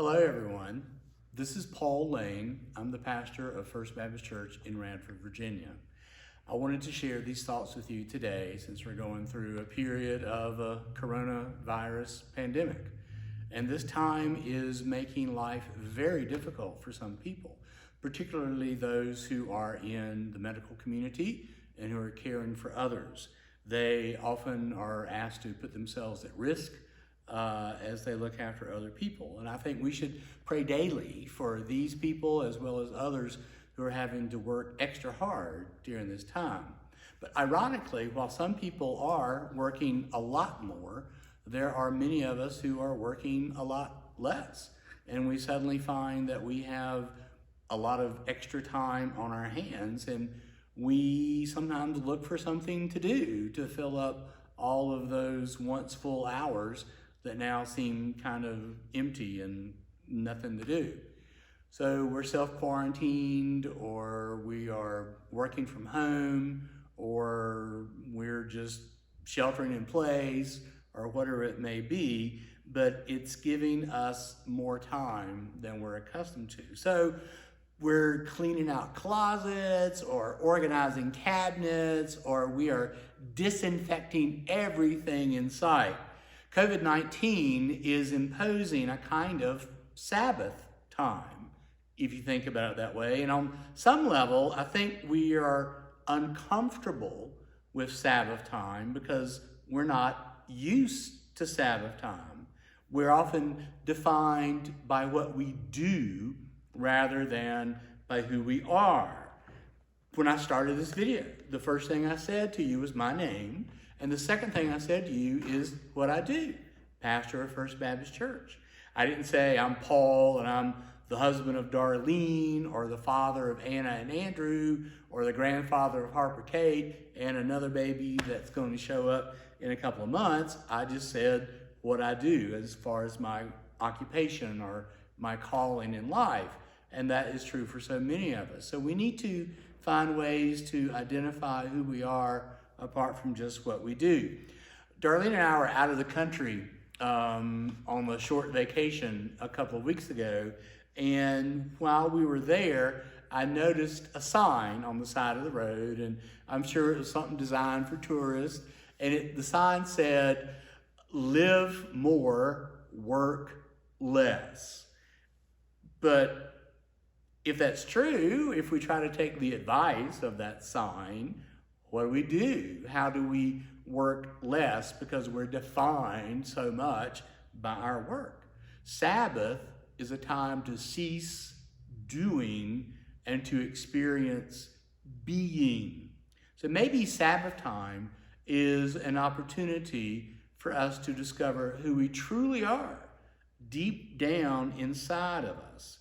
Hello, everyone. This is Paul Lane. I'm the pastor of First Baptist Church in Radford, Virginia. I wanted to share these thoughts with you today since we're going through a period of a coronavirus pandemic. And this time is making life very difficult for some people, particularly those who are in the medical community and who are caring for others. They often are asked to put themselves at risk as they look after other people. And I think we should pray daily for these people as well as others who are having to work extra hard during this time. But ironically, while some people are working a lot more, there are many of us who are working a lot less. And we suddenly find that we have a lot of extra time on our hands, and we sometimes look for something to do to fill up all of those once full hours that now seem kind of empty and nothing to do. So we're self-quarantined, or we are working from home, or we're just sheltering in place, or whatever it may be, but it's giving us more time than we're accustomed to. So we're cleaning out closets or organizing cabinets, or we are disinfecting everything in sight. COVID-19 is imposing a kind of Sabbath time, if you think about it that way. And on some level, I think we are uncomfortable with Sabbath time because we're not used to Sabbath time. We're often defined by what we do rather than by who we are. When I started this video, the first thing I said to you was my name, and the second thing I said to you is what I do, pastor of First Baptist Church. I didn't say I'm Paul and I'm the husband of Darlene, or the father of Anna and Andrew, or the grandfather of Harper Kate and another baby that's going to show up in a couple of months. I just said what I do as far as my occupation or my calling in life. And that is true for so many of us. So we need to find ways to identify who we are apart from just what we do. Darlene and I were out of the country on a short vacation a couple of weeks ago. And while we were there, I noticed a sign on the side of the road, and I'm sure it was something designed for tourists. And the sign said, "Live more, work less." But if that's true, if we try to take the advice of that sign, what do? How do we work less because we're defined so much by our work? Sabbath is a time to cease doing and to experience being. So maybe Sabbath time is an opportunity for us to discover who we truly are deep down inside of us.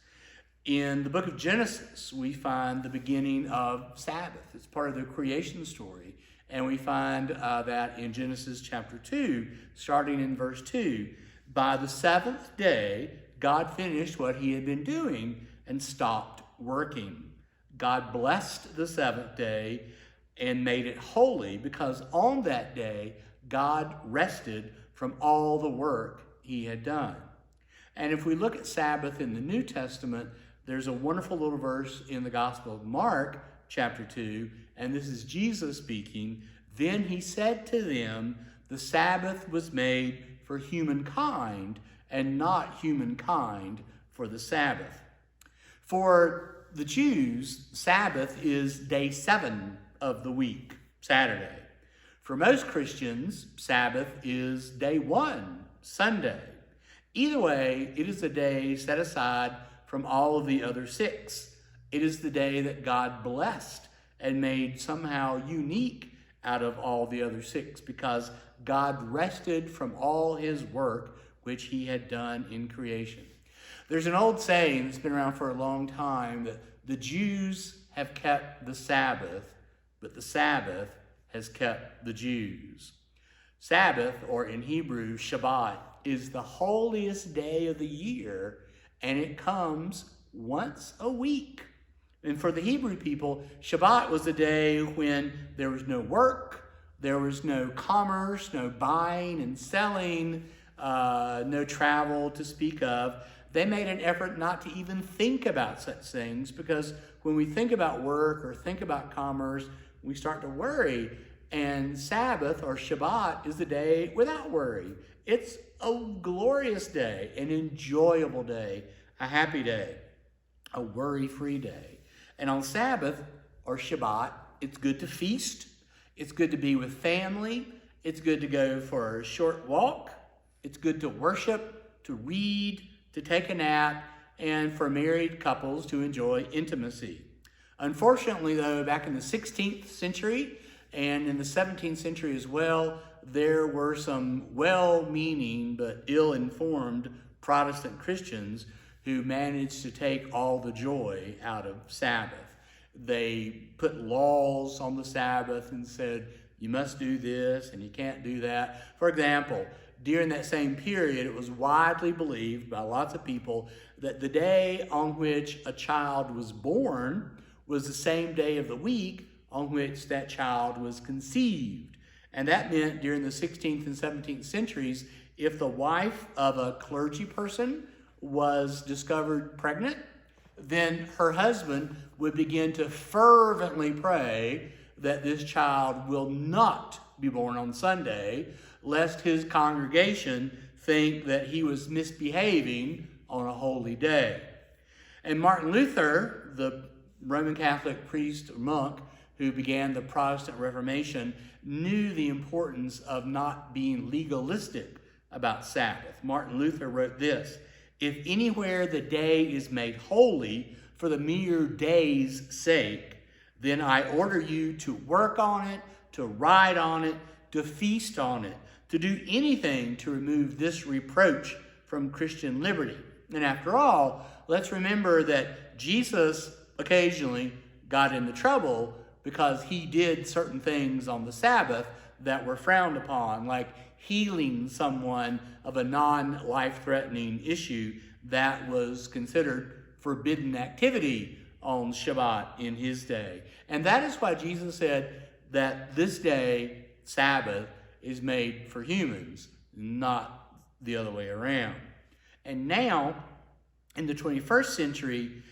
In the book of Genesis, we find the beginning of Sabbath. It's part of the creation story. And we find that in Genesis chapter 2, starting in verse 2, by the seventh day, God finished what he had been doing and stopped working. God blessed the seventh day and made it holy because on that day, God rested from all the work he had done. And if we look at Sabbath in the New Testament, there's a wonderful little verse in the Gospel of Mark, chapter 2, and this is Jesus speaking. Then he said to them, "The Sabbath was made for humankind, and not humankind for the Sabbath." For the Jews, Sabbath is day 7 of the week, Saturday. For most Christians, Sabbath is day 1, Sunday. Either way, it is a day set aside from all of the other 6. It is the day that God blessed and made somehow unique out of all the other 6 because God rested from all his work which he had done in creation. There's an old saying that's been around for a long time that the Jews have kept the Sabbath, but the Sabbath has kept the Jews. Sabbath, or in Hebrew, Shabbat, is the holiest day of the year, and it comes once a week. And for the Hebrew people, Shabbat was the day when there was no work, there was no commerce, no buying and selling. no travel to speak of. They made an effort not to even think about such things, because when we think about work or think about commerce, we start to worry. And Sabbath or Shabbat is the day without worry. It's a glorious day, an enjoyable day, a happy day, a worry-free day. And on Sabbath or Shabbat, it's good to feast. It's good to be with family. It's good to go for a short walk. It's good to worship, to read, to take a nap, and for married couples to enjoy intimacy. Unfortunately, though, back in the 16th century and in the 17th century as well, there were some well-meaning but ill-informed Protestant Christians who managed to take all the joy out of Sabbath. They put laws on the Sabbath and said, you must do this and you can't do that. For example, during that same period, it was widely believed by lots of people that the day on which a child was born was the same day of the week on which that child was conceived. And that meant during the 16th and 17th centuries, if the wife of a clergy person was discovered pregnant, then her husband would begin to fervently pray that this child will not be born on Sunday, lest his congregation think that he was misbehaving on a holy day. And Martin Luther, the Roman Catholic priest or monk who began the Protestant Reformation, knew the importance of not being legalistic about Sabbath. Martin Luther wrote this: if anywhere the day is made holy for the mere day's sake, then I order you to work on it, to ride on it, to feast on it, to do anything to remove this reproach from Christian liberty. And after all, let's remember that Jesus occasionally got into trouble because he did certain things on the Sabbath that were frowned upon, like healing someone of a non-life-threatening issue that was considered forbidden activity on Shabbat in his day. And that is why Jesus said that this day, Sabbath, is made for humans, not the other way around. And now, in the 21st century,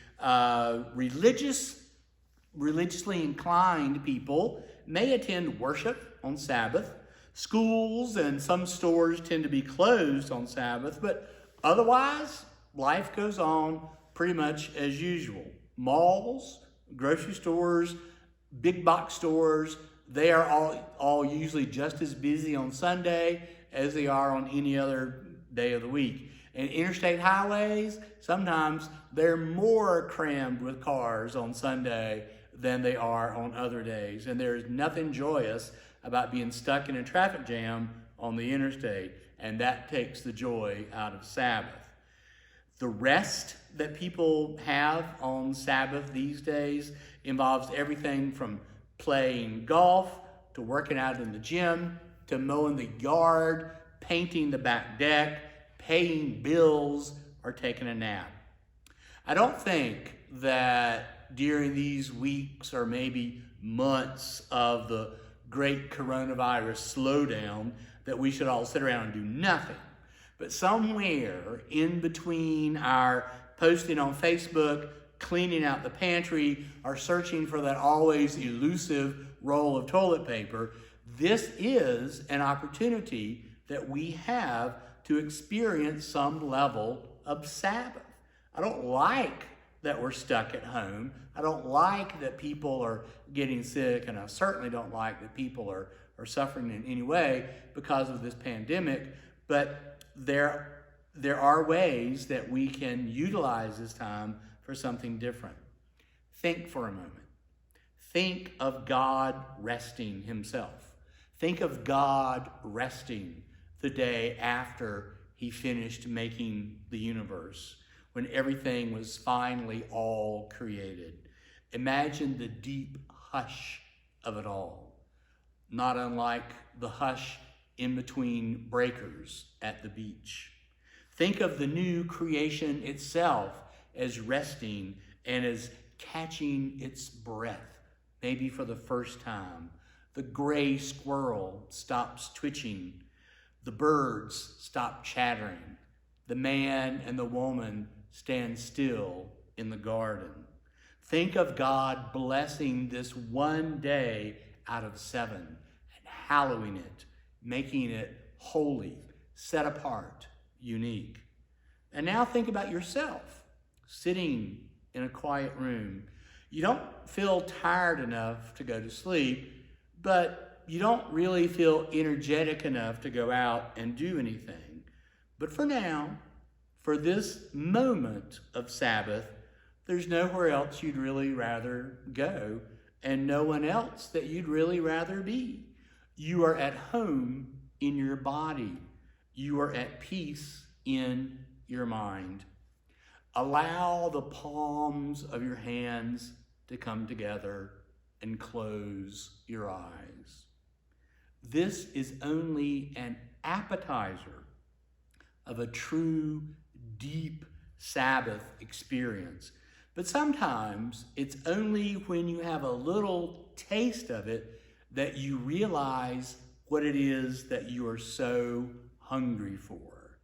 religiously inclined people may attend worship on Sabbath. Schools and some stores tend to be closed on Sabbath, but otherwise, life goes on pretty much as usual. Malls, grocery stores, big box stores, they are all usually just as busy on Sunday as they are on any other day of the week. And interstate highways, sometimes they're more crammed with cars on Sunday than they are on other days. And there's nothing joyous about being stuck in a traffic jam on the interstate, and that takes the joy out of Sabbath. The rest that people have on Sabbath these days involves everything from playing golf to working out in the gym to mowing the yard, painting the back deck, paying bills, or taking a nap. I don't think that during these weeks or maybe months of the great coronavirus slowdown that we should all sit around and do nothing. But somewhere in between our posting on Facebook, cleaning out the pantry, or searching for that always elusive roll of toilet paper, this is an opportunity that we have to experience some level of Sabbath. I don't like that we're stuck at home. I don't like that people are getting sick, and I certainly don't like that people are suffering in any way because of this pandemic. But there are ways that we can utilize this time for something different. Think for a moment. Think of God resting himself. Think of God resting the day after he finished making the universe, when everything was finally all created. Imagine the deep hush of it all, not unlike the hush in between breakers at the beach. Think of the new creation itself as resting and as catching its breath, maybe for the first time. The gray squirrel stops twitching. The birds stop chattering. The man and the woman stand still in the garden. Think of God blessing this one day out of 7 and hallowing it, making it holy, set apart, unique. And now think about yourself, sitting in a quiet room. You don't feel tired enough to go to sleep, but you don't really feel energetic enough to go out and do anything. But for now, for this moment of Sabbath, there's nowhere else you'd really rather go and no one else that you'd really rather be. You are at home in your body. You are at peace in your mind. Allow the palms of your hands to come together and close your eyes. This is only an appetizer of a true, deep Sabbath experience. But sometimes it's only when you have a little taste of it that you realize what it is that you are so hungry for.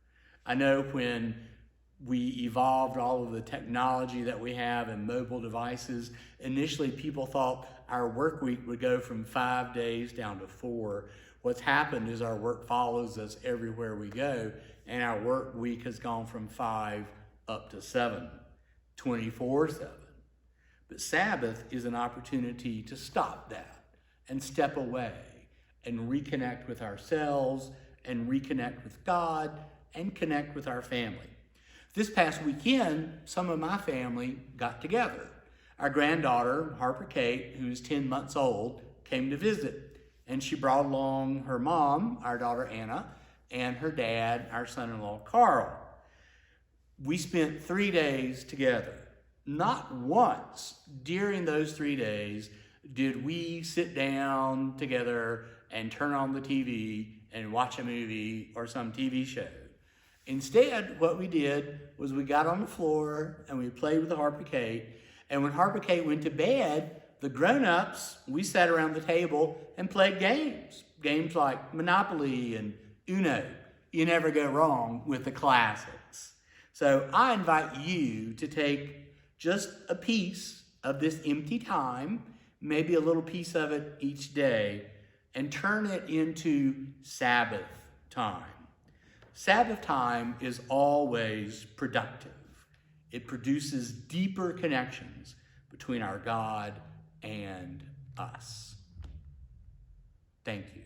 I know when we evolved all of the technology that we have and mobile devices, initially people thought our work week would go from 5 days down to 4. What's happened is our work follows us everywhere we go, and our work week has gone from 5 up to 7, 24/7. But Sabbath is an opportunity to stop that and step away and reconnect with ourselves and reconnect with God and connect with our family. This past weekend, some of my family got together. Our granddaughter, Harper Kate, who's 10 months old, came to visit, and she brought along her mom, our daughter Anna, and her dad, our son-in-law Carl. We spent 3 days together. Not once during those 3 days did we sit down together and turn on the TV and watch a movie or some TV show. Instead, what we did was we got on the floor and we played with Harper Kate. And when Harper Kate went to bed, the grown-ups, we sat around the table and played games. Games like Monopoly and Uno. You never go wrong with the classics. So I invite you to take just a piece of this empty time, maybe a little piece of it each day, and turn it into Sabbath time. Sabbath time is always productive. It produces deeper connections between our God and us. Thank you.